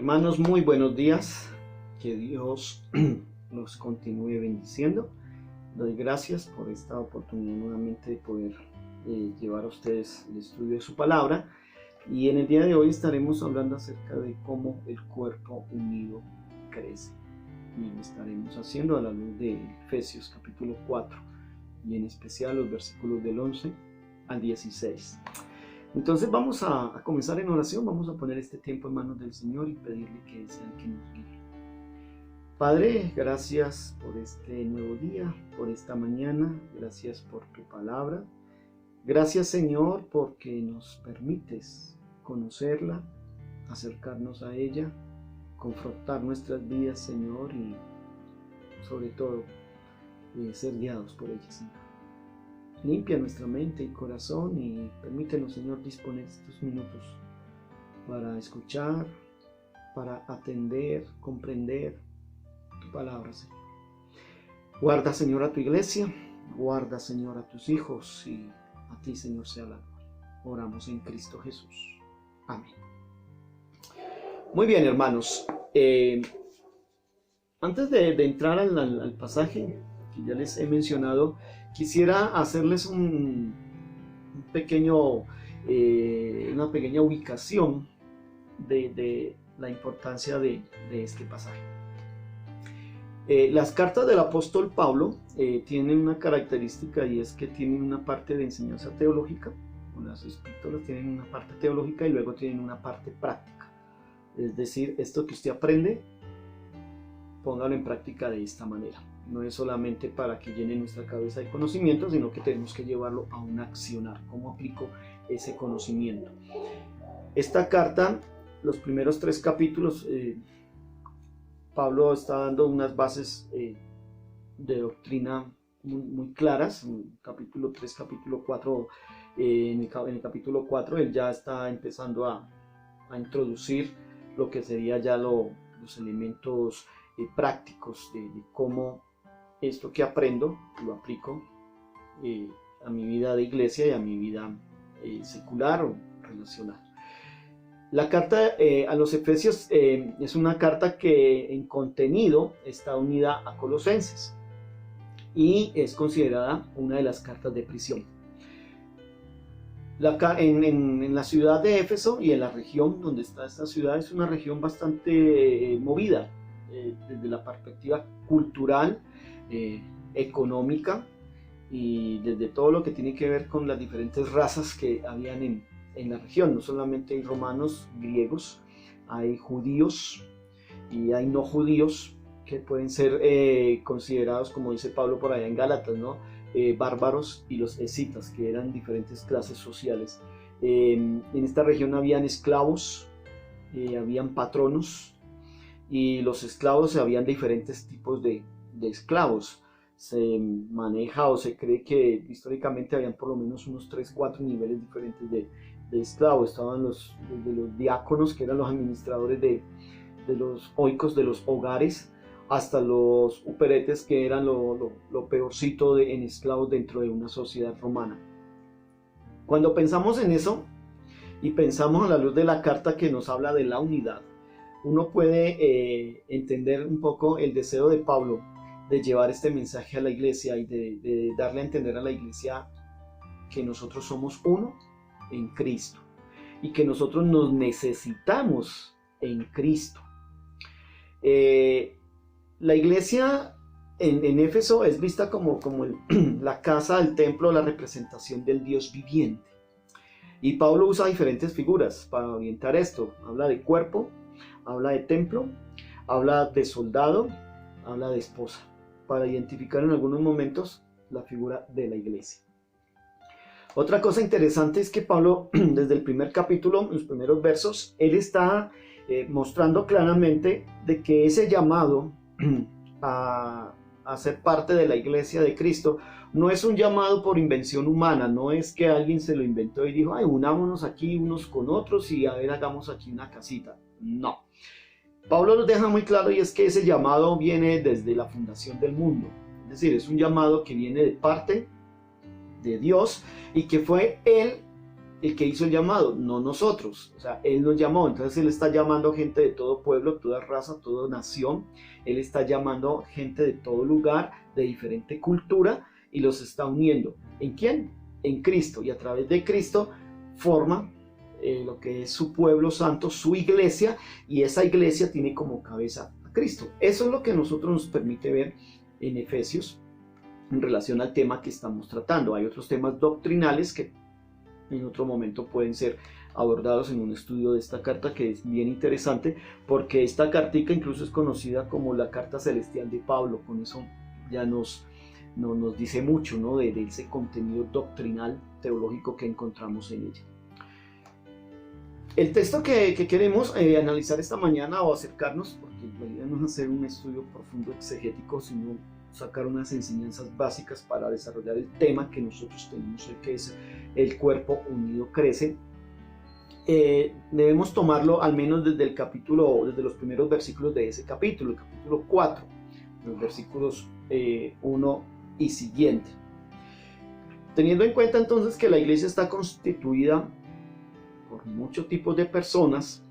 Hermanos, muy buenos días. Que Dios los continúe bendiciendo. Doy gracias por esta oportunidad nuevamente de poder llevar a ustedes el estudio de su palabra. Y en el día de hoy estaremos hablando acerca de cómo el cuerpo unido crece. Y lo estaremos haciendo a la luz de Efesios capítulo 4 y en especial los versículos del 11 al 16. Entonces vamos a comenzar en oración, vamos a poner este tiempo en manos del Señor y pedirle que sea el que nos guíe. Padre, gracias por este nuevo día, por esta mañana, gracias por tu palabra. Gracias, Señor, porque nos permites conocerla, acercarnos a ella, confrontar nuestras vidas, Señor, y sobre todo ser guiados por ella, Señor. Limpia nuestra mente y corazón y permítenos, Señor, disponer estos minutos para escuchar, para atender, comprender tu palabra, Señor. Guarda, Señor, a tu iglesia, guarda, Señor, a tus hijos y a ti, Señor, sea la gloria. Oramos en Cristo Jesús. Amén. Muy bien, hermanos. Antes de entrar al pasaje que ya les he mencionado, quisiera hacerles una pequeña ubicación de la importancia de este pasaje. Las cartas del apóstol Pablo tienen una característica, y es que tienen una parte de enseñanza teológica. Las epístolas tienen una parte teológica y luego tienen una parte práctica. Es decir, esto que usted aprende, póngalo en práctica de esta manera. No es solamente para que llene nuestra cabeza de conocimiento, sino que tenemos que llevarlo a un accionar. ¿Cómo aplico ese conocimiento? Esta carta, los primeros 3 capítulos, Pablo está dando unas bases de doctrina muy claras. En capítulo 3, capítulo 4, en el capítulo 4, él ya está empezando a introducir lo que sería ya los elementos prácticos de cómo esto que aprendo lo aplico a mi vida de iglesia y a mi vida secular o relacional. La carta a los Efesios es una carta que en contenido está unida a Colosenses y es considerada una de las cartas de prisión. En la ciudad de Éfeso y en la región donde está esta ciudad es una región bastante movida desde la perspectiva cultural, económica y desde todo lo que tiene que ver con las diferentes razas que habían en la región. No solamente hay romanos, griegos, hay judíos y hay no judíos que pueden ser considerados, como dice Pablo por allá en Gálatas, ¿no? Bárbaros y los escitas, que eran diferentes clases sociales. En esta región habían esclavos, habían patronos, y los esclavos habían diferentes tipos de esclavos. Se maneja o se cree que históricamente habían por lo menos unos 3-4 niveles diferentes de esclavos. Estaban desde los diáconos, que eran los administradores de los oicos, de los hogares, hasta los uperetes, que eran lo peorcito en esclavos dentro de una sociedad romana. Cuando pensamos en eso y pensamos a la luz de la carta que nos habla de la unidad, uno puede entender un poco el deseo de Pablo de llevar este mensaje a la iglesia y de darle a entender a la iglesia que nosotros somos uno en Cristo y que nosotros nos necesitamos en Cristo. La iglesia en Éfeso es vista como la casa, el templo, la representación del Dios viviente. Y Pablo usa diferentes figuras para orientar esto. Habla de cuerpo, habla de templo, habla de soldado, habla de esposa, para identificar en algunos momentos la figura de la iglesia. Otra cosa interesante es que Pablo, desde el primer capítulo, los primeros versos, él está mostrando claramente de que ese llamado a ser parte de la iglesia de Cristo no es un llamado por invención humana, no es que alguien se lo inventó y dijo, unámonos aquí unos con otros y a ver, hagamos aquí una casita. No. Pablo nos deja muy claro, y es que ese llamado viene desde la fundación del mundo. Es decir, es un llamado que viene de parte de Dios y que fue Él el que hizo el llamado, no nosotros. O sea, Él nos llamó, entonces Él está llamando gente de todo pueblo, toda raza, toda nación. Él está llamando gente de todo lugar, de diferente cultura, y los está uniendo. ¿En quién? En Cristo. Y a través de Cristo forma lo que es su pueblo santo, su iglesia, y esa iglesia tiene como cabeza a Cristo. Eso es lo que a nosotros nos permite ver en Efesios en relación al tema que estamos tratando. Hay otros temas doctrinales que en otro momento pueden ser abordados en un estudio de esta carta, que es bien interesante, porque esta cartica incluso es conocida como la carta celestial de Pablo. Con eso ya nos dice mucho, ¿no? de ese contenido doctrinal teológico que encontramos en ella. El texto que queremos analizar esta mañana o acercarnos, porque la idea no es hacer un estudio profundo exegético, sino sacar unas enseñanzas básicas para desarrollar el tema que nosotros tenemos hoy, que es el cuerpo unido crece. Debemos tomarlo al menos desde el capítulo, desde los primeros versículos de ese capítulo, el capítulo 4, los versículos 1 y siguiente. Teniendo en cuenta entonces que la iglesia está constituida por muchos tipos de personas,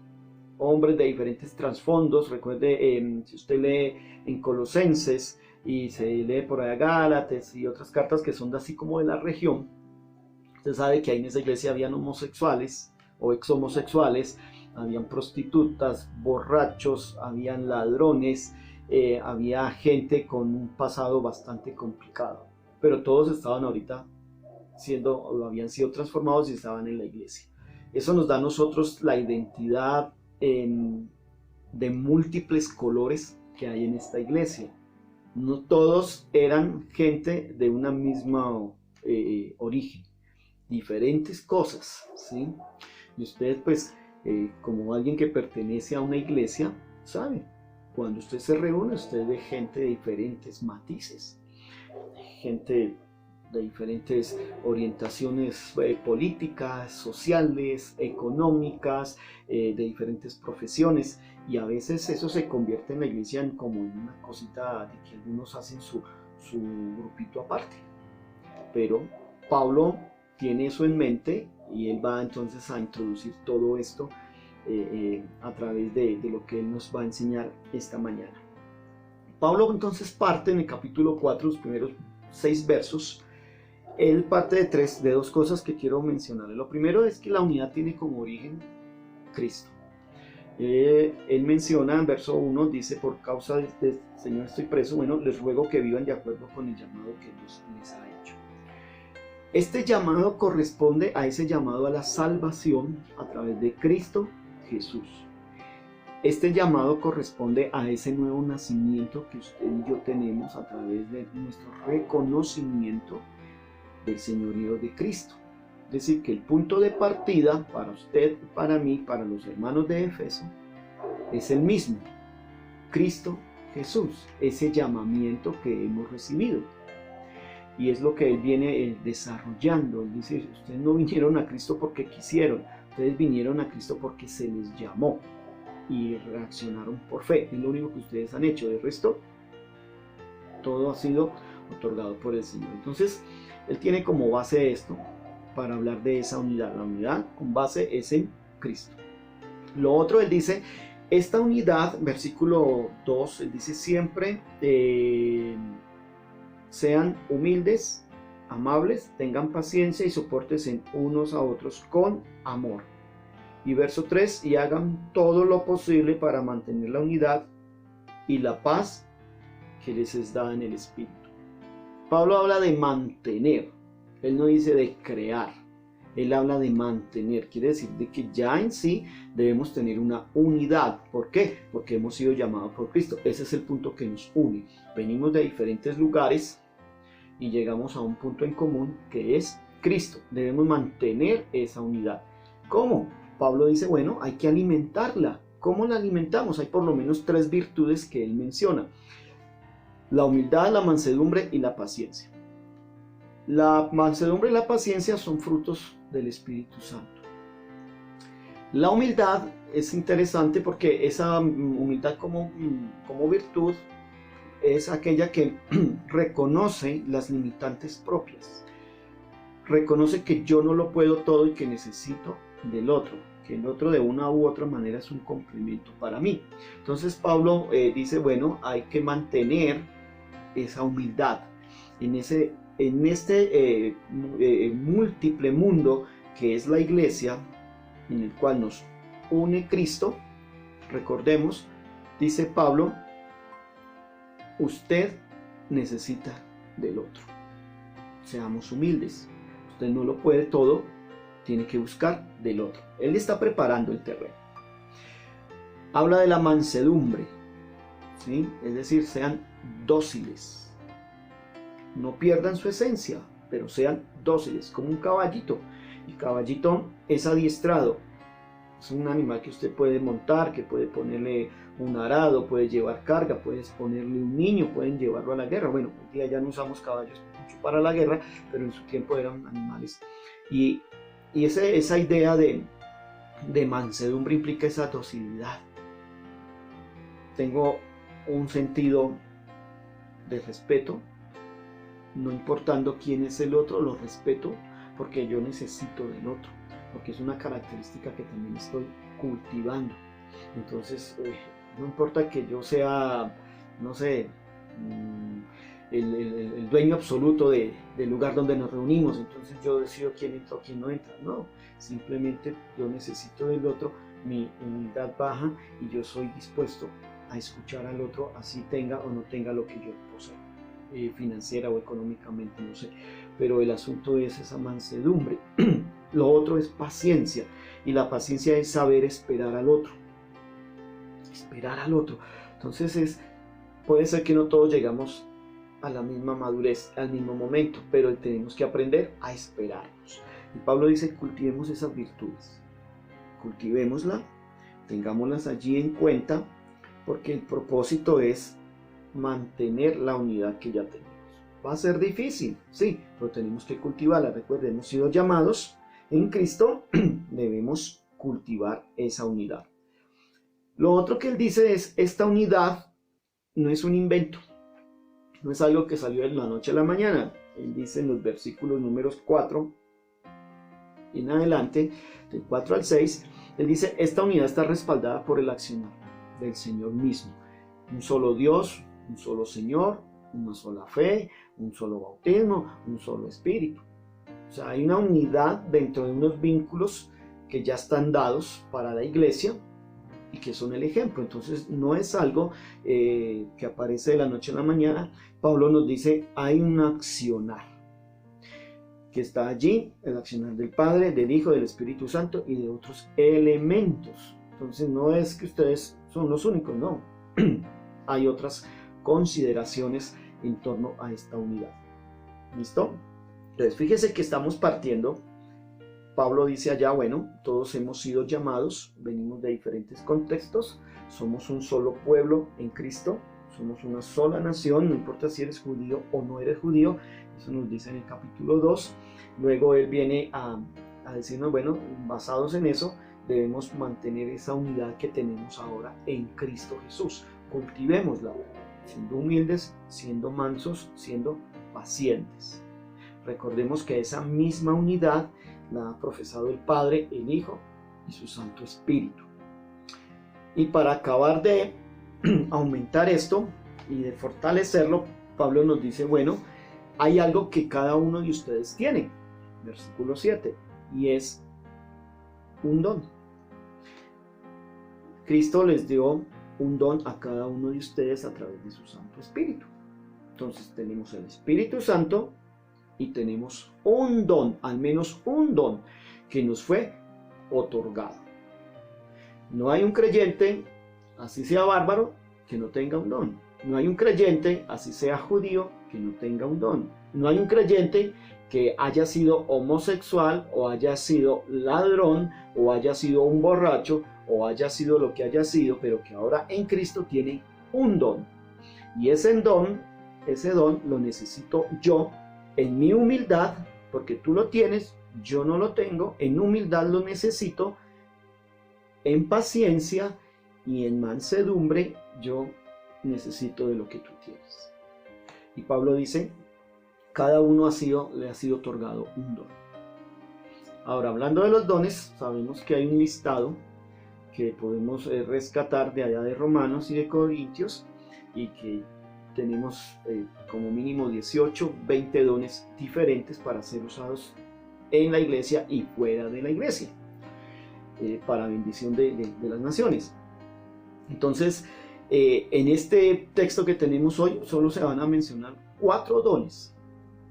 hombres de diferentes trasfondos. Recuerde, si usted lee en Colosenses y se lee por allá Gálatas y otras cartas que son así como de la región, usted sabe que ahí en esa iglesia habían homosexuales o exhomosexuales, habían prostitutas, borrachos, habían ladrones, había gente con un pasado bastante complicado, pero todos estaban ahorita habían sido transformados y estaban en la iglesia. Eso nos da a nosotros la identidad de múltiples colores que hay en esta iglesia. No todos eran gente de una misma origen, diferentes cosas, ¿sí? Y ustedes, pues, como alguien que pertenece a una iglesia, sabe, cuando usted se reúne, usted ve gente de diferentes matices, gente de diferentes orientaciones políticas, sociales, económicas, de diferentes profesiones, y a veces eso se convierte en la iglesia como en una cosita de que algunos hacen su grupito aparte. Pero Pablo tiene eso en mente y él va entonces a introducir todo esto a través de lo que él nos va a enseñar esta mañana. Pablo entonces parte en el capítulo 4, los primeros 6 versos. Él parte de dos cosas que quiero mencionar. Lo primero es que la unidad tiene como origen Cristo. Él menciona en verso 1, dice: por causa de este Señor estoy preso, bueno, les ruego que vivan de acuerdo con el llamado que Dios les ha hecho. Este llamado corresponde a ese llamado a la salvación a través de Cristo Jesús. Este llamado corresponde a ese nuevo nacimiento que usted y yo tenemos a través de nuestro reconocimiento del señorío de Cristo. Es decir, que el punto de partida para usted, para mí, para los hermanos de Efeso, es el mismo: Cristo Jesús, ese llamamiento que hemos recibido. Y es lo que él viene desarrollando. Él dice: ustedes no vinieron a Cristo porque quisieron, ustedes vinieron a Cristo porque se les llamó y reaccionaron por fe. Es lo único que ustedes han hecho. De resto, todo ha sido otorgado por el Señor. Entonces, él tiene como base esto para hablar de esa unidad. La unidad con base es en Cristo. Lo otro, él dice, esta unidad, versículo 2, él dice: siempre sean humildes, amables, tengan paciencia y soporten unos a otros con amor. Y verso 3, y hagan todo lo posible para mantener la unidad y la paz que les es dada en el Espíritu. Pablo habla de mantener, él no dice de crear, él habla de mantener, quiere decir de que ya en sí debemos tener una unidad. ¿Por qué? Porque hemos sido llamados por Cristo. Ese es el punto que nos une. Venimos de diferentes lugares y llegamos a un punto en común que es Cristo. Debemos mantener esa unidad. ¿Cómo? Pablo dice, bueno, hay que alimentarla. ¿Cómo la alimentamos? Hay por lo menos 3 virtudes que él menciona: la humildad, la mansedumbre y la paciencia. La mansedumbre y la paciencia son frutos del Espíritu Santo. La humildad es interesante porque esa humildad como virtud es aquella que reconoce las limitantes propias, reconoce que yo no lo puedo todo y que necesito del otro, que el otro de una u otra manera es un complemento para mí. Entonces Pablo dice, bueno, hay que mantener esa humildad en este múltiple mundo que es la iglesia, en el cual nos une Cristo. Recordemos, dice Pablo, usted necesita del otro. Seamos humildes. Usted no lo puede todo, tiene que buscar del otro. Él está preparando el terreno. Habla de la mansedumbre, ¿sí? Es decir, sean dóciles. No pierdan su esencia, pero sean dóciles, como un caballito. El caballito es adiestrado. Es un animal que usted puede montar, que puede ponerle un arado, puede llevar carga, puedes ponerle un niño, pueden llevarlo a la guerra. Bueno, hoy día ya no usamos caballos mucho para la guerra, pero en su tiempo eran animales. Y esa idea de mansedumbre implica esa docilidad. Tengo un sentido de respeto, no importando quién es el otro, lo respeto porque yo necesito del otro, porque es una característica que también estoy cultivando. Entonces, no importa que yo sea, no sé, el dueño absoluto del lugar donde nos reunimos, entonces yo decido quién entra o quién no entra. No, simplemente yo necesito del otro, mi humildad baja y yo soy dispuesto a escuchar al otro, así tenga o no tenga lo que yo poseo, financiera o económicamente, no sé. Pero el asunto es esa mansedumbre. Lo otro es paciencia, y la paciencia es saber esperar al otro. Esperar al otro. Entonces puede ser que no todos llegamos a la misma madurez, al mismo momento, pero tenemos que aprender a esperarnos. Y Pablo dice, cultivemos esas virtudes. Cultivémoslas, tengámoslas allí en cuenta, porque el propósito es mantener la unidad que ya tenemos. Va a ser difícil, sí, pero tenemos que cultivarla. Recuerden, hemos sido llamados en Cristo, debemos cultivar esa unidad. Lo otro que él dice es, esta unidad no es un invento, no es algo que salió de la noche a la mañana. Él dice en los versículos números 4 en adelante, del 4 al 6, él dice, esta unidad está respaldada por el accionar del Señor mismo. Un solo Dios, un solo Señor, una sola fe, un solo bautismo, un solo espíritu. O sea, hay una unidad dentro de unos vínculos que ya están dados para la iglesia y que son el ejemplo. Entonces no es algo que aparece de la noche a la mañana. Pablo nos dice, hay un accionar que está allí, el accionar del Padre, del Hijo, del Espíritu Santo y de otros elementos. Entonces no es que ustedes son los únicos, no. Hay otras consideraciones en torno a esta unidad. ¿Listo? Entonces fíjese que estamos partiendo. Pablo dice allá, bueno, todos hemos sido llamados, venimos de diferentes contextos, somos un solo pueblo en Cristo, somos una sola nación, no importa si eres judío o no eres judío, eso nos dice en el capítulo 2. Luego él viene a decirnos, bueno, basados en eso, debemos mantener esa unidad que tenemos ahora en Cristo Jesús. Cultivémosla, siendo humildes, siendo mansos, siendo pacientes. Recordemos que esa misma unidad la ha profesado el Padre, el Hijo y su Santo Espíritu. Y para acabar de aumentar esto y de fortalecerlo, Pablo nos dice, bueno, hay algo que cada uno de ustedes tiene, versículo 7, y es un don. Cristo les dio un don a cada uno de ustedes a través de su Santo Espíritu. Entonces tenemos el Espíritu Santo y tenemos un don, al menos un don, que nos fue otorgado. No hay un creyente, así sea bárbaro, que no tenga un don. No hay un creyente, así sea judío, que no tenga un don. No hay un creyente que haya sido homosexual, o haya sido ladrón, o haya sido un borracho, o haya sido lo que haya sido, pero que ahora en Cristo tiene un don. Y ese don lo necesito yo en mi humildad, porque tú lo tienes, yo no lo tengo, en humildad lo necesito, en paciencia y en mansedumbre yo necesito de lo que tú tienes. Y Pablo dice, cada uno le ha sido otorgado un don. Ahora, hablando de los dones, sabemos que hay un listado que podemos rescatar de allá de Romanos y de Corintios, y que tenemos como mínimo 18, 20 dones diferentes para ser usados en la iglesia y fuera de la iglesia, para bendición de las naciones. Entonces, en este texto que tenemos hoy, solo se van a mencionar 4 dones,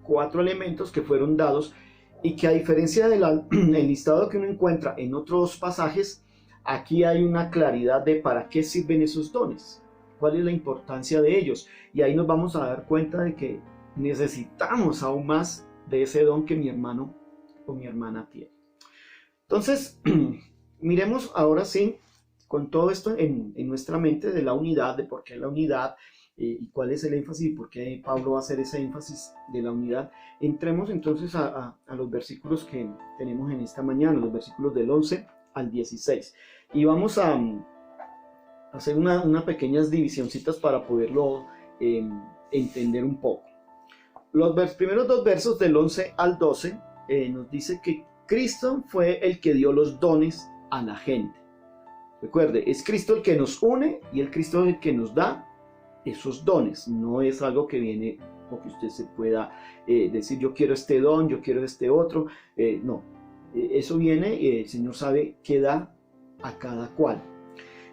4 elementos que fueron dados, y que a diferencia del listado que uno encuentra en otros pasajes, aquí hay una claridad de para qué sirven esos dones, cuál es la importancia de ellos, y ahí nos vamos a dar cuenta de que necesitamos aún más de ese don que mi hermano o mi hermana tiene. Entonces, miremos ahora sí, con todo esto en nuestra mente, de la unidad, de por qué la unidad, y cuál es el énfasis y por qué Pablo va a hacer ese énfasis de la unidad. Entremos entonces a los versículos que tenemos en esta mañana, los versículos del 11 al 16, y vamos a hacer unas pequeñas divisioncitas para poderlo entender un poco. Los primeros 2 versos del 11 al 12 nos dice que Cristo fue el que dio los dones a la gente. Recuerde, es Cristo el que nos une y el Cristo el que nos da esos dones. No es algo que viene o que usted se pueda decir yo quiero este don, yo quiero este otro. No, eso viene y el Señor sabe qué da a cada cual.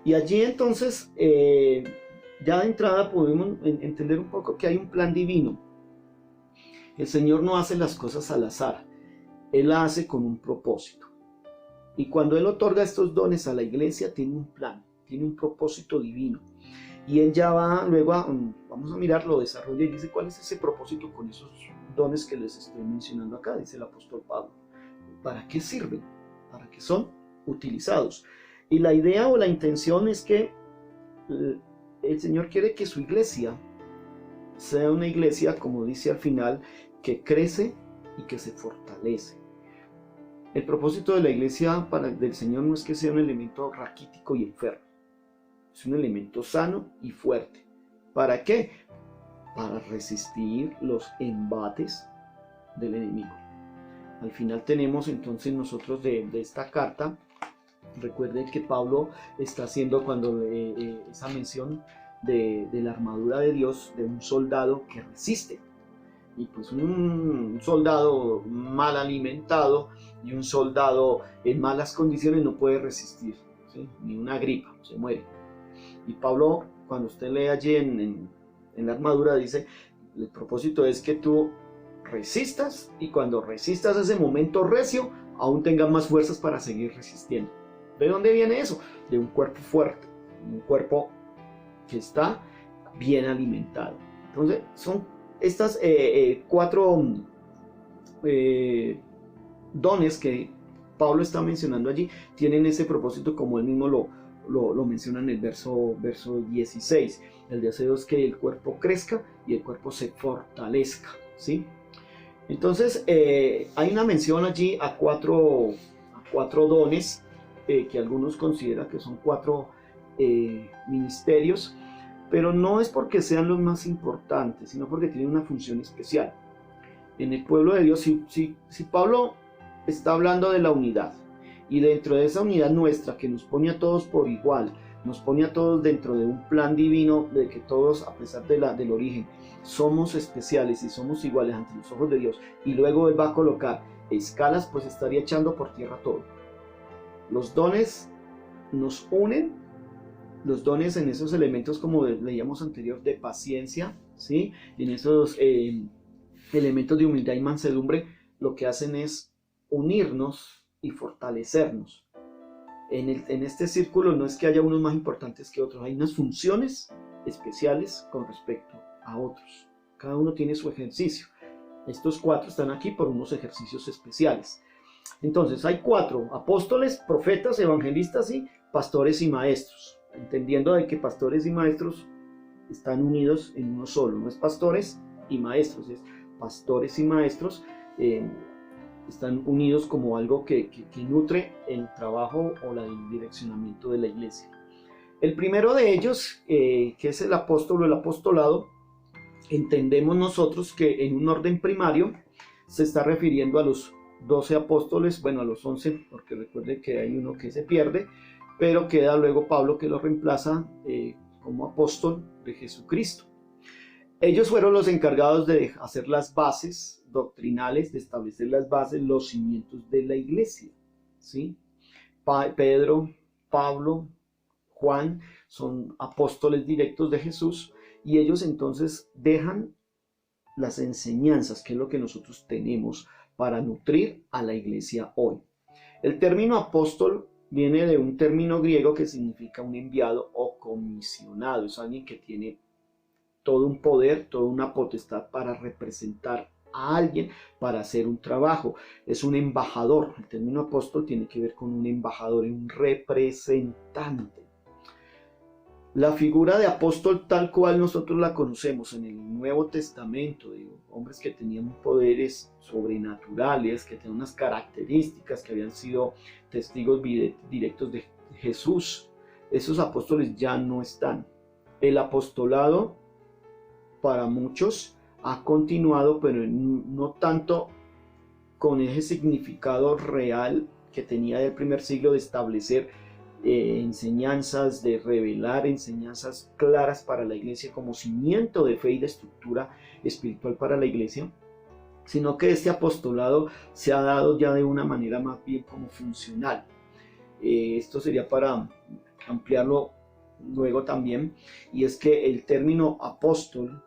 Y allí entonces, ya de entrada podemos entender un poco que hay un plan divino. El Señor no hace las cosas al azar, Él la hace con un propósito. Y cuando Él otorga estos dones a la iglesia, tiene un plan, tiene un propósito divino. Y Él ya va luego, vamos a mirarlo, desarrolla y dice cuál es ese propósito con esos dones que les estoy mencionando acá, dice el apóstol Pablo. ¿Para qué sirven? ¿Para qué son utilizados? Y la idea o la intención es que el Señor quiere que su iglesia sea una iglesia, como dice al final, que crece y que se fortalece. El propósito de la iglesia del Señor no es que sea un elemento raquítico y enfermo. Es un elemento sano y fuerte. ¿Para qué? Para resistir los embates del enemigo. Al final tenemos entonces nosotros de esta carta, recuerden que Pablo está haciendo cuando esa mención de la armadura de Dios, de un soldado que resiste. Y pues un soldado mal alimentado y un soldado en malas condiciones no puede resistir, ¿sí? Ni una gripa, se muere. Y Pablo, cuando usted lee allí en la armadura, dice, el propósito es que tú resistas, y cuando resistas ese momento recio, aún tengas más fuerzas para seguir resistiendo. ¿De dónde viene eso? De un cuerpo fuerte, un cuerpo que está bien alimentado. Entonces, son estas 4 dones que Pablo está mencionando allí, tienen ese propósito, como él mismo lo menciona en el verso 16. El deseo es que el cuerpo crezca y el cuerpo se fortalezca, ¿sí? Entonces, hay una mención allí a cuatro dones, que algunos consideran que son 4 ministerios, pero no es porque sean los más importantes, sino porque tienen una función especial. En el pueblo de Dios, si Pablo está hablando de la unidad, y dentro de esa unidad nuestra, que nos pone a todos por igual, nos pone a todos dentro de un plan divino, de que todos, a pesar del origen, somos especiales y somos iguales ante los ojos de Dios, y luego Él va a colocar escalas, pues estaría echando por tierra todo. Los dones nos unen, los dones en esos elementos, como leíamos anterior, de paciencia, ¿sí? En esos elementos de humildad y mansedumbre, lo que hacen es unirnos y fortalecernos. En este círculo no es que haya unos más importantes que otros, hay unas funciones especiales con respecto a otros. Cada uno tiene su ejercicio. Estos 4 están aquí por unos ejercicios especiales. Entonces hay 4: apóstoles, profetas, evangelistas y pastores y maestros. Entendiendo de que pastores y maestros están unidos en uno solo. No es pastores y maestros, es pastores y maestros. Están unidos como algo que nutre el trabajo o el direccionamiento de la iglesia. El primero de ellos, que es el apóstol o el apostolado, entendemos nosotros que en un orden primario se está refiriendo a los 12 apóstoles, bueno, a los 11, porque recuerden que hay uno que se pierde, pero queda luego Pablo que lo reemplaza como apóstol de Jesucristo. Ellos fueron los encargados de hacer las bases doctrinales, de establecer las bases, los cimientos de la iglesia, ¿sí? Pedro, Pablo, Juan son apóstoles directos de Jesús, y ellos entonces dejan las enseñanzas, que es lo que nosotros tenemos para nutrir a la iglesia hoy. El término apóstol viene de un término griego que significa un enviado o comisionado. Es alguien que tiene todo un poder, toda una potestad para representar a alguien, para hacer un trabajo. Es un embajador. El término apóstol tiene que ver con un embajador, un representante. La figura de apóstol tal cual nosotros la conocemos en el Nuevo Testamento, de hombres que tenían poderes sobrenaturales, que tenían unas características, que habían sido testigos directos de Jesús, esos apóstoles ya no están. El apostolado para muchos ha continuado, pero no tanto con ese significado real que tenía del primer siglo de establecer enseñanzas, de revelar enseñanzas claras para la iglesia como cimiento de fe y de estructura espiritual para la iglesia, sino que este apostolado se ha dado ya de una manera más bien como funcional. Esto sería para ampliarlo luego también, y es que el término apóstol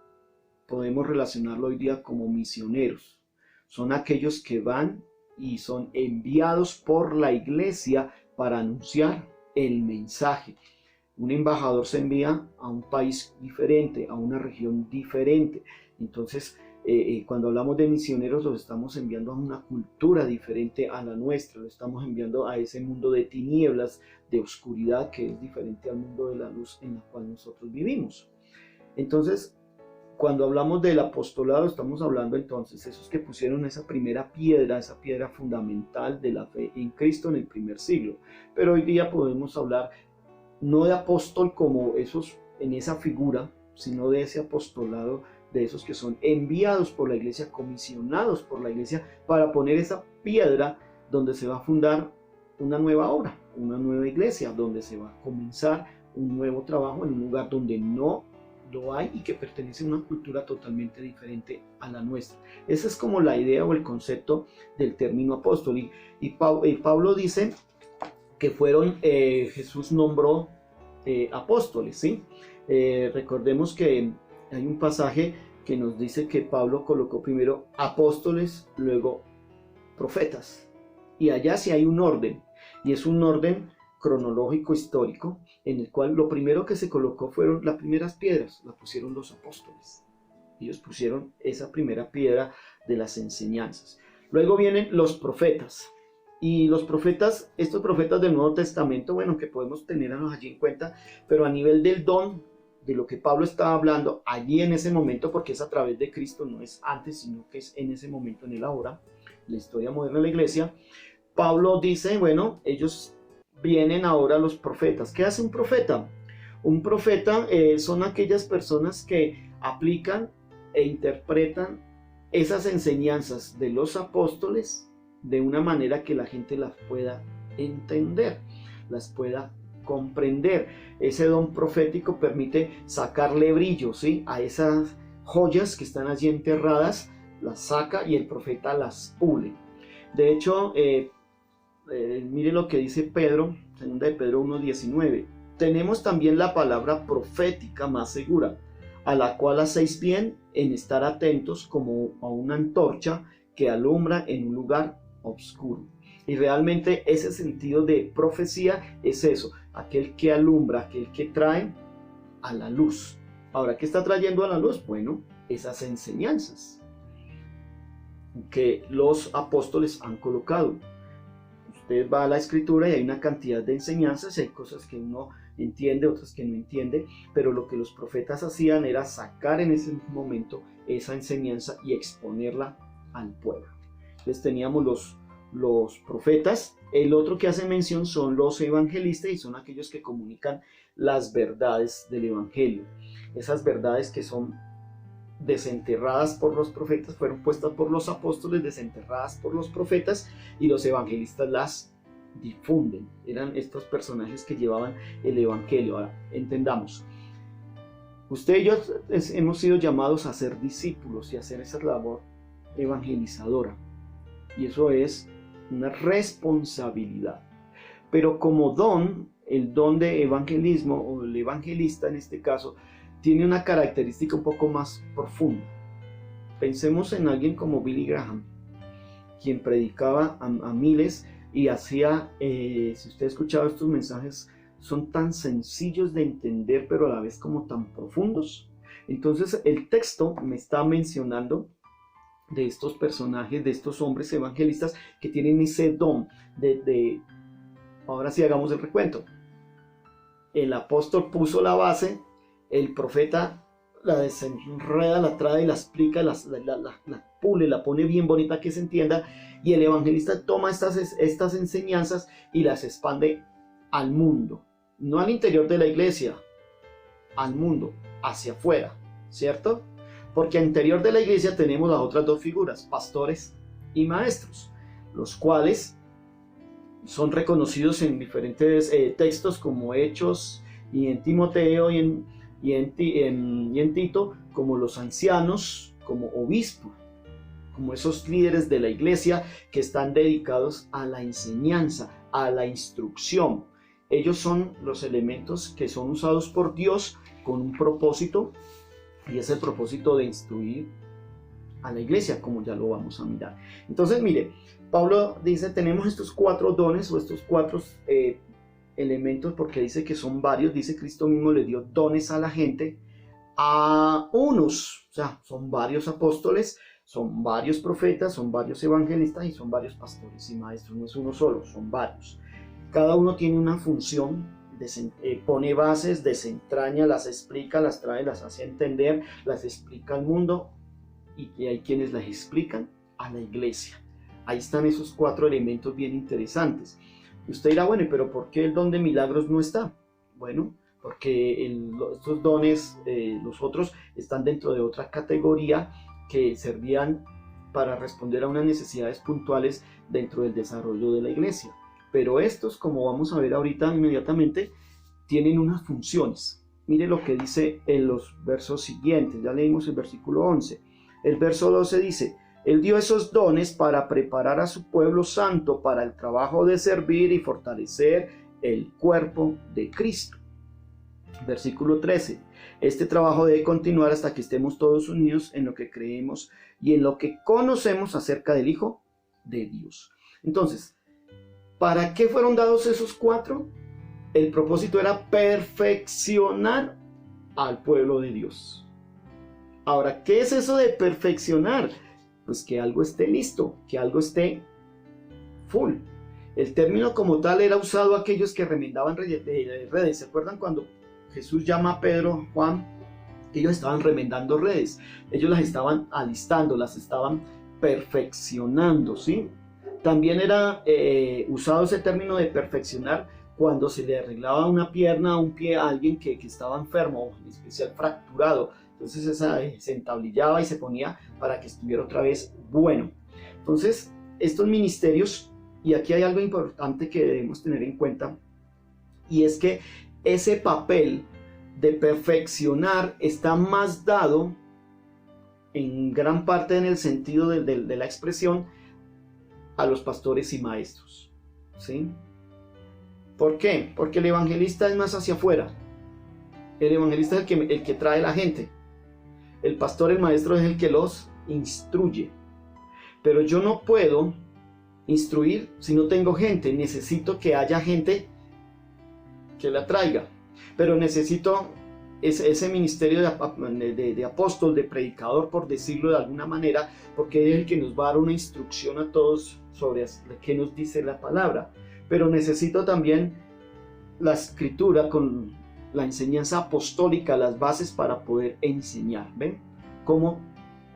podemos relacionarlo hoy día como misioneros. Son aquellos que van y son enviados por la iglesia para anunciar el mensaje. Un embajador se envía a un país diferente, a una región diferente. Entonces, cuando hablamos de misioneros, los estamos enviando a una cultura diferente a la nuestra, lo estamos enviando a ese mundo de tinieblas, de oscuridad, que es diferente al mundo de la luz en la cual nosotros vivimos. Entonces, cuando hablamos del apostolado, estamos hablando entonces de esos que pusieron esa primera piedra, esa piedra fundamental de la fe en Cristo en el primer siglo. Pero hoy día podemos hablar no de apóstol como esos en esa figura, sino de ese apostolado, de esos que son enviados por la iglesia, comisionados por la iglesia para poner esa piedra donde se va a fundar una nueva obra, una nueva iglesia, donde se va a comenzar un nuevo trabajo en un lugar donde no lo hay y que pertenece a una cultura totalmente diferente a la nuestra. Esa es como la idea o el concepto del término apóstol. Y Pablo dice que Jesús nombró apóstoles, ¿sí? Recordemos que hay un pasaje que nos dice que Pablo colocó primero apóstoles, luego profetas. Y allá sí hay un orden, y es un orden cronológico histórico en el cual lo primero que se colocó fueron las primeras piedras, las pusieron los apóstoles. Ellos pusieron esa primera piedra de las enseñanzas. Luego vienen los profetas. Y los profetas, estos profetas del Nuevo Testamento, bueno, que podemos tenerlos allí en cuenta, pero a nivel del don, de lo que Pablo estaba hablando allí en ese momento, porque es a través de Cristo, no es antes, sino que es en ese momento, en el ahora, la historia moderna de la iglesia. Pablo dice, bueno, ellos vienen ahora los profetas. ¿Qué hace un profeta? Un profeta son aquellas personas que aplican e interpretan esas enseñanzas de los apóstoles de una manera que la gente las pueda entender, las pueda comprender. Ese don profético permite sacarle brillo, ¿sí?, a esas joyas que están allí enterradas, las saca y el profeta las pule. De hecho, mire lo que dice Pedro, 2 de Pedro 1:19. Tenemos también la palabra profética más segura, a la cual hacéis bien en estar atentos como a una antorcha que alumbra en un lugar oscuro. Y realmente ese sentido de profecía es eso, aquel que alumbra, aquel que trae a la luz. Ahora, ¿qué está trayendo a la luz? Bueno, esas enseñanzas que los apóstoles han colocado. Usted va a la escritura y hay una cantidad de enseñanzas y hay cosas que uno entiende, otras que no entiende, pero lo que los profetas hacían era sacar en ese momento esa enseñanza y exponerla al pueblo. Entonces teníamos los profetas. El otro que hace mención son los evangelistas, y son aquellos que comunican las verdades del evangelio. Esas verdades que son desenterradas por los profetas, fueron puestas por los apóstoles, desenterradas por los profetas, y los evangelistas las difunden. Eran estos personajes que llevaban el evangelio. Ahora, entendamos, usted y yo hemos sido llamados a ser discípulos y a hacer esa labor evangelizadora, y eso es una responsabilidad. Pero como don, el don de evangelismo, o el evangelista en este caso, tiene una característica un poco más profunda. Pensemos en alguien como Billy Graham, quien predicaba a miles y hacía, si usted ha escuchado estos mensajes, son tan sencillos de entender, pero a la vez como tan profundos. Entonces el texto me está mencionando de estos personajes, de estos hombres evangelistas que tienen ese don de ahora sí hagamos el recuento. El apóstol puso la base, el profeta la desenreda, la trae, la explica, la pule, la pone bien bonita que se entienda, y el evangelista toma estas enseñanzas y las expande al mundo, no al interior de la iglesia, al mundo, hacia afuera, ¿cierto? Porque al interior de la iglesia tenemos las otras dos figuras, pastores y maestros, los cuales son reconocidos en diferentes textos como Hechos y en Timoteo y en Tito como los ancianos, como obispos, como esos líderes de la iglesia que están dedicados a la enseñanza, a la instrucción. Ellos son los elementos que son usados por Dios con un propósito, y es el propósito de instruir a la iglesia, como ya lo vamos a mirar. Entonces, mire, Pablo dice, tenemos estos 4 dones o estos 4 elementos, porque dice que son varios. Dice, Cristo mismo le dio dones a la gente, a unos, o sea, son varios apóstoles, son varios profetas, son varios evangelistas y son varios pastores y maestros. No es uno solo, son varios. Cada uno tiene una función, pone bases, desentraña, las explica, las trae, las hace entender, las explica al mundo, y hay quienes las explican a la iglesia. Ahí están esos 4 elementos bien interesantes. Usted dirá, bueno, pero ¿por qué el don de milagros no está? Bueno, porque estos dones, los otros, están dentro de otra categoría que servían para responder a unas necesidades puntuales dentro del desarrollo de la iglesia. Pero estos, como vamos a ver ahorita inmediatamente, tienen unas funciones. Mire lo que dice en los versos siguientes. Ya leímos el versículo 11. El verso 12 dice, Él dio esos dones para preparar a su pueblo santo para el trabajo de servir y fortalecer el cuerpo de Cristo. Versículo 13. Este trabajo debe continuar hasta que estemos todos unidos en lo que creemos y en lo que conocemos acerca del Hijo de Dios. Entonces, ¿para qué fueron dados esos 4? El propósito era perfeccionar al pueblo de Dios. Ahora, ¿qué es eso de perfeccionar? Pues que algo esté listo, que algo esté full. El término como tal era usado a aquellos que remendaban redes. ¿Se acuerdan cuando Jesús llama a Pedro, Juan? Ellos estaban remendando redes. Ellos las estaban alistando, las estaban perfeccionando, ¿sí? También era usado ese término de perfeccionar cuando se le arreglaba una pierna o un pie a alguien que estaba enfermo, en especial fracturado. Entonces esa se entablillaba y se ponía para que estuviera otra vez bueno. Entonces estos ministerios, y aquí hay algo importante que debemos tener en cuenta, y es que ese papel de perfeccionar está más dado en gran parte en el sentido de la expresión a los pastores y maestros, ¿sí? ¿Por qué? Porque el evangelista es más hacia afuera. El evangelista es el que trae la gente. El pastor, el maestro, es el que los instruye. Pero yo no puedo instruir si no tengo gente. Necesito que haya gente que la traiga. Pero necesito ese ministerio de apóstol, de predicador, por decirlo de alguna manera, porque es el que nos va a dar una instrucción a todos sobre qué nos dice la palabra. Pero necesito también la escritura con la enseñanza apostólica, las bases para poder enseñar. ¿Ven? Cómo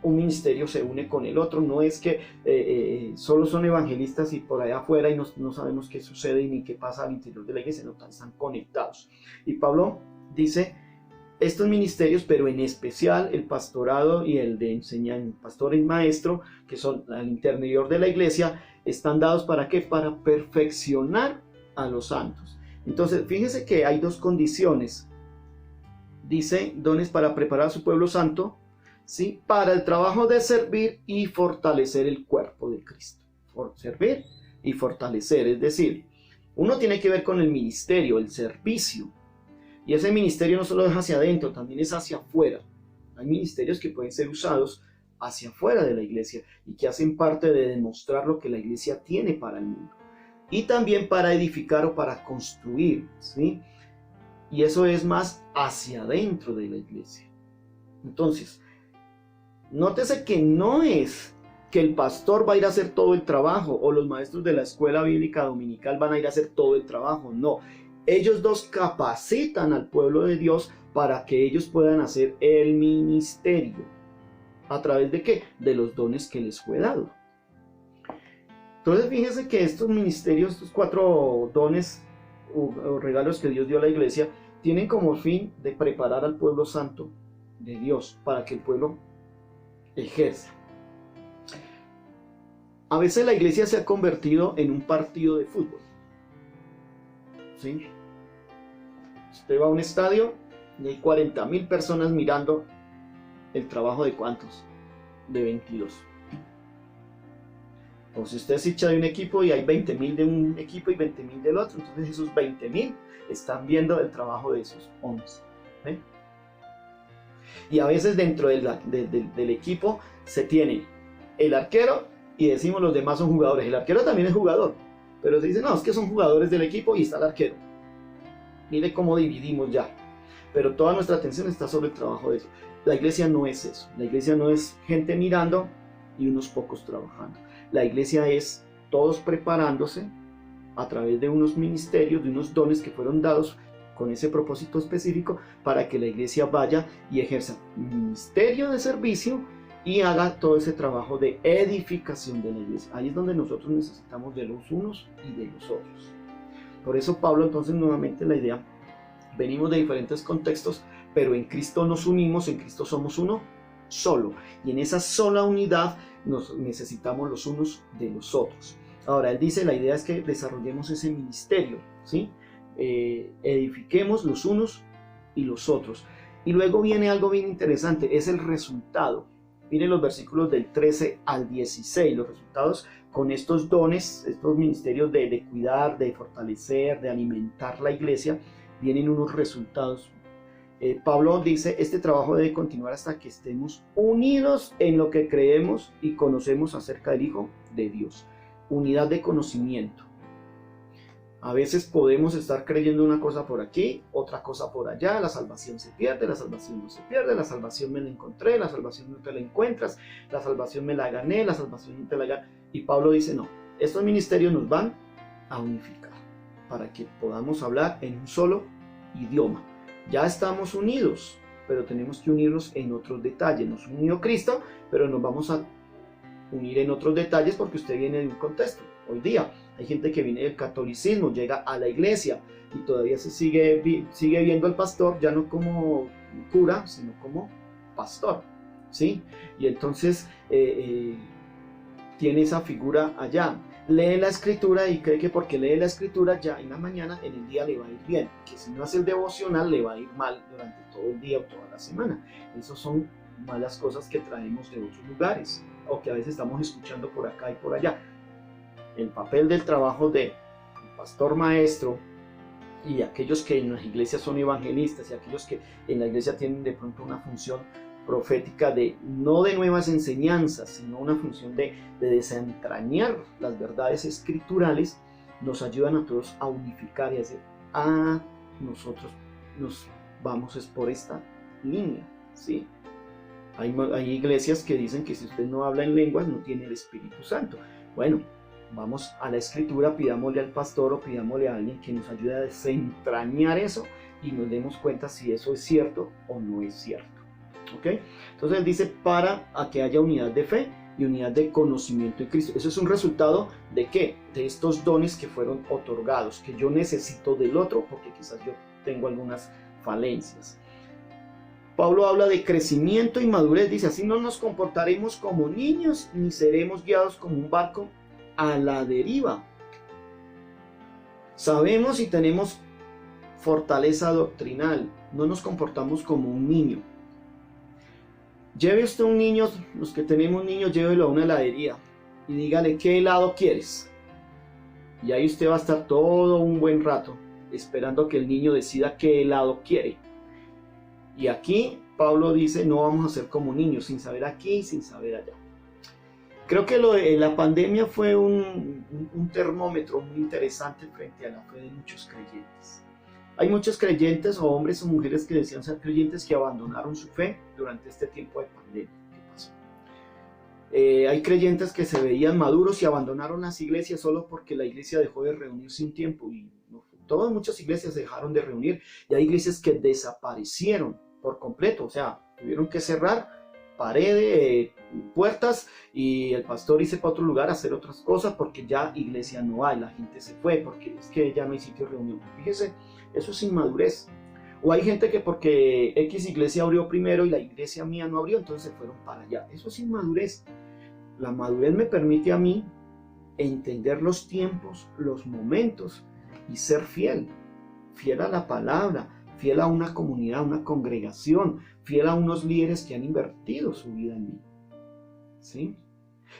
un ministerio se une con el otro. No es que solo son evangelistas y por allá afuera y no sabemos qué sucede ni qué pasa al interior de la iglesia. No, están conectados. Y Pablo dice, estos ministerios, pero en especial el pastorado y el de enseñanza, pastor y maestro, que son al interior de la iglesia, están dados ¿para qué? Para perfeccionar a los santos. Entonces, fíjese que hay dos condiciones. Dice, dones para preparar a su pueblo santo, ¿sí? Para el trabajo de servir y fortalecer el cuerpo de Cristo. Por servir y fortalecer, es decir, uno tiene que ver con el ministerio, el servicio. Y ese ministerio no solo es hacia adentro, también es hacia afuera. Hay ministerios que pueden ser usados hacia afuera de la iglesia y que hacen parte de demostrar lo que la iglesia tiene para el mundo. Y también para edificar o para construir, ¿sí? Y eso es más hacia adentro de la iglesia. Entonces, nótese que no es que el pastor va a ir a hacer todo el trabajo o los maestros de la escuela bíblica dominical van a ir a hacer todo el trabajo, no. Ellos dos capacitan al pueblo de Dios para que ellos puedan hacer el ministerio. ¿A través de qué? De los dones que les fue dado. Entonces fíjense que estos ministerios, estos 4 dones o regalos que Dios dio a la iglesia, tienen como fin de preparar al pueblo santo de Dios para que el pueblo ejerza. A veces la iglesia se ha convertido en un partido de fútbol. ¿Sí? Usted va a un estadio y hay 40.000 personas mirando el trabajo de ¿cuántos? De 22. O si usted es hincha de un equipo y hay 20.000 de un equipo y 20.000 del otro, entonces esos 20.000 están viendo el trabajo de esos 11. ¿Eh? Y a veces dentro del equipo se tiene el arquero y decimos los demás son jugadores. El arquero también es jugador, pero se dice no, es que son jugadores del equipo y está el arquero. Mire cómo dividimos ya. Pero toda nuestra atención está sobre el trabajo de eso. La iglesia no es eso. La iglesia no es gente mirando y unos pocos trabajando. La iglesia es todos preparándose a través de unos ministerios, de unos dones que fueron dados con ese propósito específico para que la iglesia vaya y ejerza un ministerio de servicio y haga todo ese trabajo de edificación de la iglesia. Ahí es donde nosotros necesitamos de los unos y de los otros. Por eso Pablo, entonces, nuevamente la idea, venimos de diferentes contextos, pero en Cristo nos unimos, en Cristo somos uno solo. Y en esa sola unidad nos necesitamos los unos de los otros. Ahora, él dice, la idea es que desarrollemos ese ministerio, ¿sí? Edifiquemos los unos y los otros. Y luego viene algo bien interesante, es el resultado. Miren los versículos del 13 al 16, los resultados con estos dones, estos ministerios de cuidar, de fortalecer, de alimentar la iglesia, vienen unos resultados. Pablo dice, este trabajo debe continuar hasta que estemos unidos en lo que creemos y conocemos acerca del Hijo de Dios. Unidad de conocimiento. A veces podemos estar creyendo una cosa por aquí, otra cosa por allá, la salvación se pierde, la salvación no se pierde, la salvación me la encontré, la salvación no te la encuentras, la salvación me la gané, la salvación no te la gané. Y Pablo dice, no, estos ministerios nos van a unificar para que podamos hablar en un solo idioma. Ya estamos unidos, pero tenemos que unirnos en otros detalles. Nos unió Cristo, pero nos vamos a unir en otros detalles porque usted viene de un contexto. Hoy día hay gente que viene del catolicismo, llega a la iglesia y todavía se sigue viendo al pastor ya no como cura, sino como pastor, ¿sí? Y entonces tiene esa figura allá. Lee la escritura y cree que porque lee la escritura ya en la mañana, en el día le va a ir bien. Que si no hace el devocional le va a ir mal durante todo el día o toda la semana. Esas son malas cosas que traemos de otros lugares o que a veces estamos escuchando por acá y por allá. El papel del trabajo de pastor maestro y aquellos que en las iglesias son evangelistas y aquellos que en la iglesia tienen de pronto una función profética no de nuevas enseñanzas, sino una función de desentrañar las verdades escriturales, nos ayudan a todos a unificar y a decir, nosotros nos vamos es por esta línea, ¿sí? Hay iglesias que dicen que si usted no habla en lenguas no tiene el Espíritu Santo. Bueno, vamos a la escritura, pidámosle al pastor o pidámosle a alguien que nos ayude a desentrañar eso y nos demos cuenta si eso es cierto o no es cierto. ¿Okay? Entonces él dice para que haya unidad de fe y unidad de conocimiento en Cristo. Eso es un resultado de ¿qué? De estos dones que fueron otorgados, que yo necesito del otro porque quizás yo tengo algunas falencias. Pablo habla de crecimiento y madurez. Dice, así no nos comportaremos como niños, ni seremos guiados como un barco a la deriva. Sabemos y tenemos fortaleza doctrinal. No nos comportamos como un niño. Lleve usted un niño, los que tenemos niños, llévelo a una heladería y dígale, ¿qué helado quieres? Y ahí usted va a estar todo un buen rato esperando que el niño decida qué helado quiere. Y aquí Pablo dice, no vamos a ser como niños, sin saber aquí, sin saber allá. Creo que la pandemia fue un termómetro muy interesante frente a la fe de muchos creyentes. Hay muchos creyentes o hombres o mujeres que decían ser creyentes que abandonaron su fe durante este tiempo de pandemia. ¿Qué pasó? Hay creyentes que se veían maduros y abandonaron las iglesias solo porque la iglesia dejó de reunirse un tiempo. Y muchas iglesias dejaron de reunir y hay iglesias que desaparecieron por completo. O sea, tuvieron que cerrar paredes, puertas, y el pastor irse para otro lugar a hacer otras cosas porque ya iglesia no hay, la gente se fue porque es que ya no hay sitio de reunión. Fíjese, eso es inmadurez. O hay gente que porque X iglesia abrió primero y la iglesia mía no abrió, entonces se fueron para allá. Eso es inmadurez. La madurez me permite a mí entender los tiempos, los momentos y ser fiel a la palabra, fiel a una comunidad, a una congregación, fiel a unos líderes que han invertido su vida en mí. ¿Sí?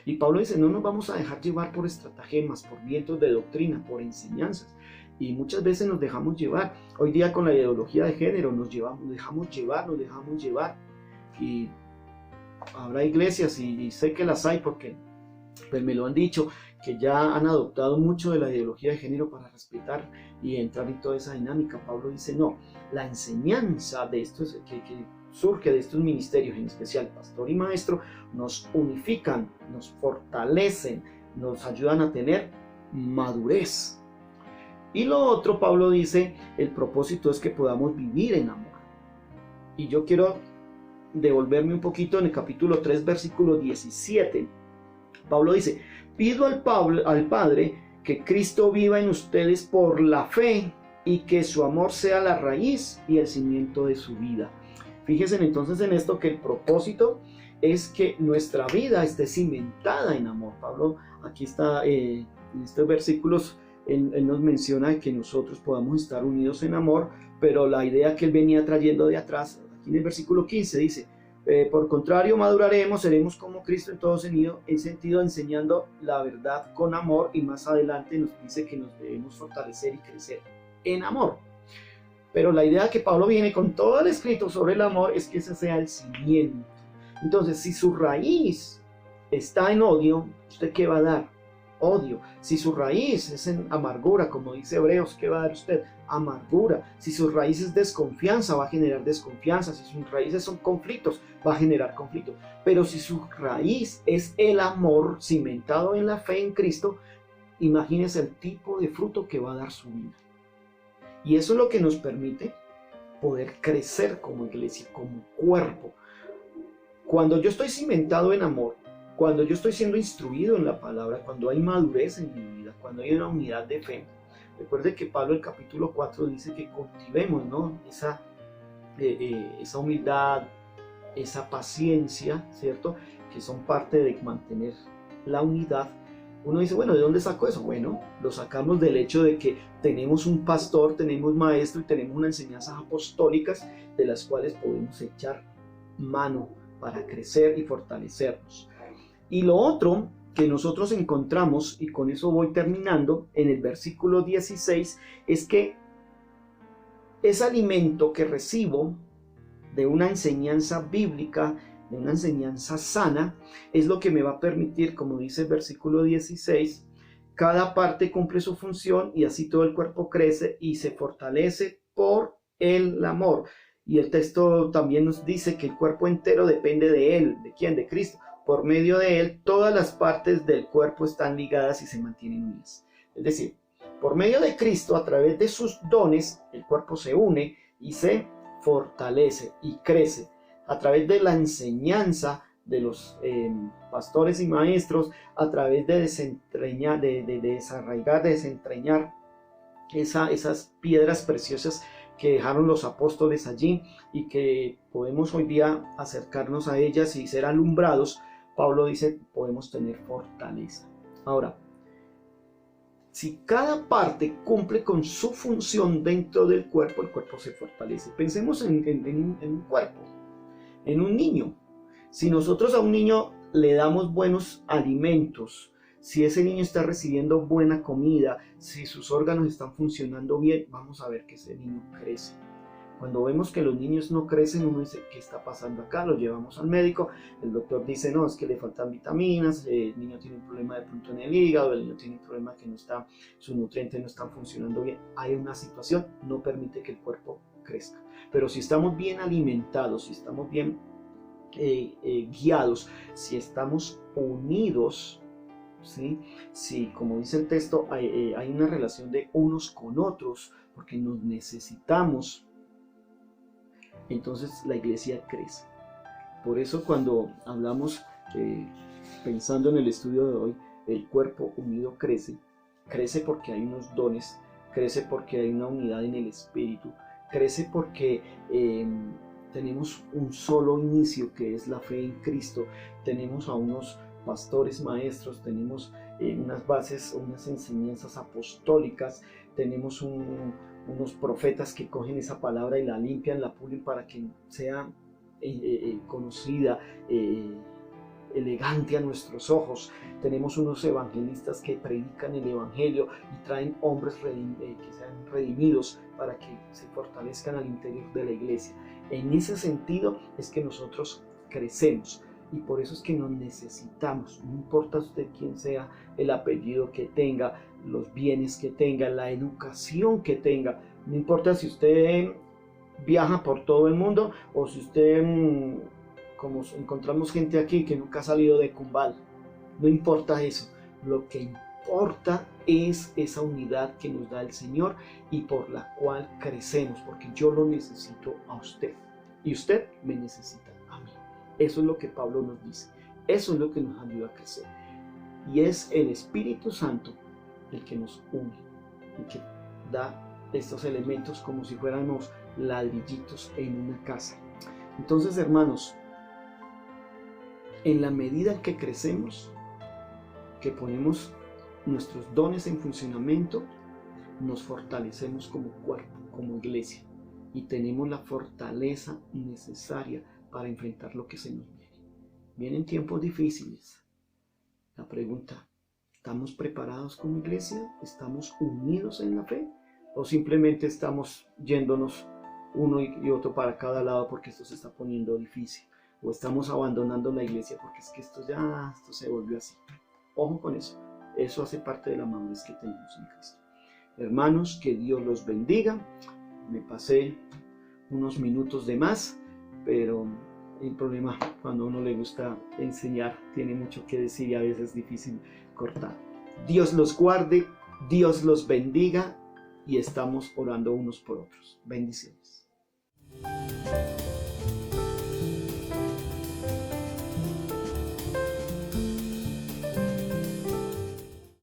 Y Pablo dice, no nos vamos a dejar llevar por estratagemas, por vientos de doctrina, por enseñanzas. Y muchas veces nos dejamos llevar. Hoy día con la ideología de género nos dejamos llevar. Y habrá iglesias, y sé que las hay porque pues me lo han dicho, que ya han adoptado mucho de la ideología de género para respetar y entrar en toda esa dinámica. Pablo dice, no, la enseñanza de estos que surge de estos ministerios, en especial pastor y maestro, nos unifican, nos fortalecen, nos ayudan a tener madurez. Y lo otro, Pablo dice, el propósito es que podamos vivir en amor. Y yo quiero devolverme un poquito en el capítulo 3, versículo 17. Pablo dice, pido al Padre que Cristo viva en ustedes por la fe y que su amor sea la raíz y el cimiento de su vida. Fíjense entonces en esto, que el propósito es que nuestra vida esté cimentada en amor. Pablo aquí está en estos versículos, él nos menciona que nosotros podamos estar unidos en amor, pero la idea que él venía trayendo de atrás, aquí en el versículo 15 dice, por contrario, maduraremos, seremos como Cristo en todo sentido, enseñando la verdad con amor, y más adelante nos dice que nos debemos fortalecer y crecer en amor. Pero la idea que Pablo viene con todo el escrito sobre el amor es que ese sea el cimiento. Entonces, si su raíz está en odio, ¿usted qué va a dar? Odio. Si su raíz es en amargura, como dice Hebreos, ¿qué va a dar usted? Amargura. Si su raíz es desconfianza, va a generar desconfianza. Si sus raíces son conflictos, va a generar conflictos. Pero si su raíz es el amor cimentado en la fe en Cristo, imagínese el tipo de fruto que va a dar su vida. Y eso es lo que nos permite poder crecer como iglesia, como cuerpo. Cuando yo estoy cimentado en amor, cuando yo estoy siendo instruido en la palabra, cuando hay madurez en mi vida, cuando hay una unidad de fe. Recuerde que Pablo en el capítulo 4 dice que cultivemos, ¿no? esa humildad, esa paciencia, ¿cierto? Que son parte de mantener la unidad. Uno dice, bueno, ¿de dónde saco eso? Bueno, lo sacamos del hecho de que tenemos un pastor, tenemos maestro y tenemos unas enseñanzas apostólicas de las cuales podemos echar mano para crecer y fortalecernos. Y lo otro que nosotros encontramos, y con eso voy terminando, en el versículo 16, es que ese alimento que recibo de una enseñanza bíblica, de una enseñanza sana, es lo que me va a permitir, como dice el versículo 16, cada parte cumple su función y así todo el cuerpo crece y se fortalece por el amor. Y el texto también nos dice que el cuerpo entero depende de él. ¿De quién? De Cristo. Por medio de él, todas las partes del cuerpo están ligadas y se mantienen unidas. Es decir, por medio de Cristo, a través de sus dones, el cuerpo se une y se fortalece y crece. A través de la enseñanza de los pastores y maestros, a través de desentrañar esas piedras preciosas que dejaron los apóstoles allí y que podemos hoy día acercarnos a ellas y ser alumbrados, Pablo dice, podemos tener fortaleza. Ahora, si cada parte cumple con su función dentro del cuerpo, el cuerpo se fortalece. Pensemos en un cuerpo, en un niño. Si nosotros a un niño le damos buenos alimentos, si ese niño está recibiendo buena comida, si sus órganos están funcionando bien, vamos a ver que ese niño crece. Cuando vemos que los niños no crecen, uno dice, ¿qué está pasando acá? Lo llevamos al médico, el doctor dice, no, es que le faltan vitaminas, el niño tiene un problema de pronto en el hígado, el niño tiene un problema que sus nutrientes no están funcionando bien. Hay una situación, no permite que el cuerpo crezca. Pero si estamos bien alimentados, si estamos bien guiados, si estamos unidos, ¿sí? Si, como dice el texto, hay una relación de unos con otros, porque nos necesitamos, entonces la iglesia crece. Por eso cuando hablamos, pensando en el estudio de hoy, el cuerpo unido crece. Crece porque hay unos dones, crece porque hay una unidad en el espíritu, crece porque tenemos un solo inicio, que es la fe en Cristo. Tenemos a unos pastores maestros, tenemos unas bases, unas enseñanzas apostólicas, tenemos unos profetas que cogen esa palabra y la limpian, la pulen para que sea conocida, elegante a nuestros ojos. Tenemos unos evangelistas que predican el evangelio y traen hombres que sean redimidos para que se fortalezcan al interior de la iglesia. En ese sentido es que nosotros crecemos. Y por eso es que nos necesitamos, no importa usted quién sea, el apellido que tenga, los bienes que tenga, la educación que tenga, no importa si usted viaja por todo el mundo o si usted, como encontramos gente aquí que nunca ha salido de Cumbal, no importa eso, lo que importa es esa unidad que nos da el Señor y por la cual crecemos, porque yo lo necesito a usted y usted me necesita a mí. Eso es lo que Pablo nos dice, eso es lo que nos ayuda a crecer. Y es el Espíritu Santo el que nos une, el que da estos elementos como si fuéramos ladrillitos en una casa. Entonces, hermanos, en la medida que crecemos, que ponemos nuestros dones en funcionamiento, nos fortalecemos como cuerpo, como iglesia, y tenemos la fortaleza necesaria para enfrentar lo que se nos viene. Vienen tiempos difíciles. La pregunta, ¿estamos preparados como iglesia? ¿Estamos unidos en la fe? ¿O simplemente estamos yéndonos uno y otro para cada lado porque esto se está poniendo difícil? ¿O estamos abandonando la iglesia porque es que esto se volvió así? Ojo con eso. Eso hace parte de la madurez que tenemos en Cristo. Hermanos, que Dios los bendiga. Me pasé unos minutos de más, pero el problema cuando a uno le gusta enseñar, tiene mucho que decir y a veces es difícil cortar. Dios los guarde, Dios los bendiga y estamos orando unos por otros. Bendiciones.